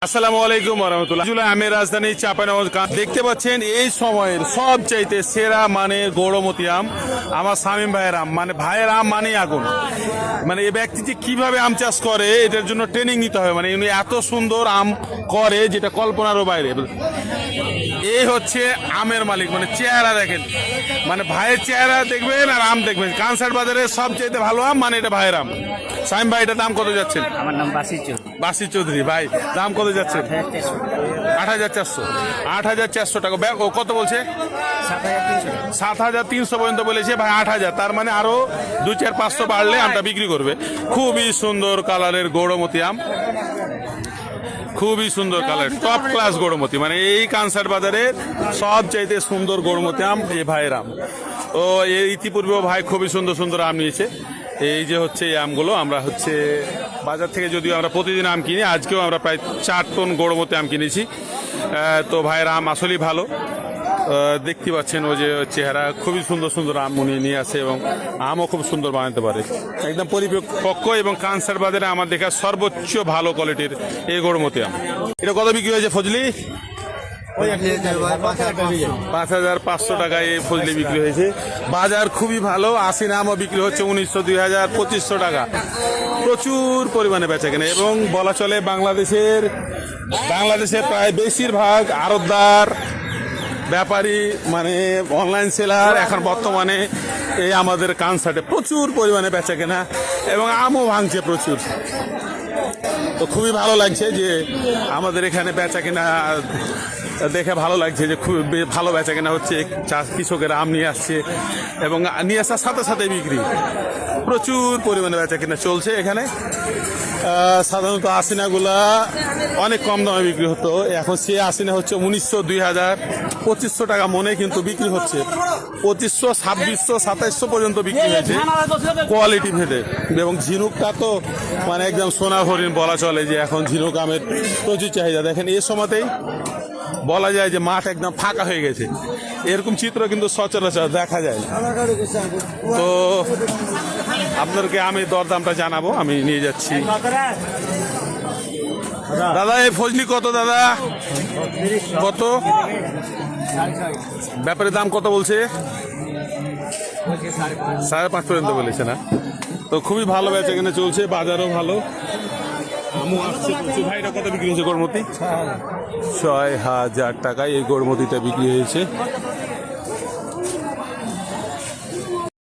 আসসালামু আলাইকুম ওয়া আমের রাজধানী চাঁপাইনবাবগঞ্জ। দেখতে পাচ্ছেন এই সময়ের সবচাইতে সেরা মানে গৌড়মতি আম আমার শামীম ভাইয়ের আম। মানে ভাইয়ের আম মানে আগুন। মানে এই ব্যক্তি যে কিভাবে আম চাষ করে এটার জন্য ট্রেনিং নিতে হবে। মানে উনি এত সুন্দর আম করে যেটা কল্পনারও বাইরে। এই হচ্ছে আমের মালিক। মানে চেহারা দেখেন, মানে ভাইয়ের চেহারা দেখবেন আর আম দেখবেন। কানসার বাজারে সবচাইতে ভালো আম মানে এটা ভাইয়ের আম। শামীম ভাই, এটা দাম কত যাচ্ছেন? আমার নাম বাসির চৌধুরী। বাসি চৌধুরী ভাই, দাম কত যাচ্ছেন? 8,400। 8,400 টাকা। ও কত বলছে? 7,300 পর্যন্ত বলেছে ভাই। 8,000, তার মানে আরো 2-4-500 বাড়লে আমটা বিক্রি করবে। খুবই সুন্দর কালারের গৌড়মতি আম, খুবই সুন্দর কালার, টপ ক্লাস গৌড়মতি। মানে এই কানসার বাজারে সবচাইতে সুন্দর গৌড়মতি আম এই ভাইয়ের আম। ও এর ইতিপূর্বেও ভাই খুবই সুন্দর সুন্দর আম নিয়েছে। এই যে হচ্ছে এই আমগুলো আমরা হচ্ছে বাজার থেকে, যদিও আমরা প্রতিদিন আম কিনি, আজকেও আমরা প্রায় 4 টন গৌড়মতি আম কিনেছি। তো ভাইয়ের আম আসলেই ভালো। দেখতে পাচ্ছেন ও যে চেহারা, খুবই সুন্দর সুন্দর আম উনি নিয়ে আসে এবং আমও খুব সুন্দর বানাতে পারে, একদম পরিপক্ক। এবং কানসার বাজারে আমার দেখা সর্বোচ্চ ভালো কোয়ালিটির এই গৌড়মতি আম। এটা কত বিক্রি হয়েছে ফজলি? 5,500 টাকায় এই ফজলি বিক্রি হয়েছে। বাজার খুবই ভালো। আশিনা আমও বিক্রি হচ্ছে 1,900, 2,000, 2,500 টাকা। প্রচুর পরিমাণে বেচা কেনা। এবং বলা চলে বাংলাদেশের প্রায় বেশিরভাগ আড়তদার, ব্যাপারী, মানে অনলাইন সেলার এখন বর্তমানে এই আমাদের কানসার্টে প্রচুর পরিমাণে বেচা কেনা এবং আমও ভাঙছে প্রচুর। তো খুবই ভালো লাগছে যে আমাদের এখানে বেচা কেনা দেখে ভালো লাগছে যে খুব ভালো বেচা কেনা হচ্ছে। কৃষকেরা আম নিয়ে আসছে এবং নিয়ে আসার সাথে সাথে বিক্রি, প্রচুর পরিমাণে বেচা কেনা চলছে এখানে। সাধারণত আসিনাগুলা অনেক কম দামে বিক্রি হতো, এখন সে আসিনা হচ্ছে 1,900, 2,000, 2,500 টাকা মনে, কিন্তু বিক্রি হচ্ছে 2,500, 2,600, 2,700 পর্যন্ত বিক্রি হয়েছে কোয়ালিটি ভেদে। এবং ঝিনুকটা তো মানে একদম সোনা হরিণ বলা চলে, যে এখন ঝিনুক আমের প্রচুর চাহিদা। দেখেন এই সময়তেই বলা যায় যে মাঠ একদম ফাঁকা হয়ে গেছে। এরকম চিত্র কিন্তু সচরাচর দেখা যায়। তো আপনাদেরকে আমি দরদামটা জানাবো, আমি নিয়ে যাচ্ছি। দাদা এই ফজলি কত দাদা? কত? ব্যাপারের দাম কত বলছে? 5.5 পর্যন্ত বলেছে না? তো খুবই ভালো বেচা কেনা চলছে, বাজারও ভালো, আমও আসছে প্রচুর। ভাইটা কত বিক্রি হয়েছে গৌড়মতি? 6,000 টাকায় এই গৌড়মতিটা বিক্রি হয়েছে।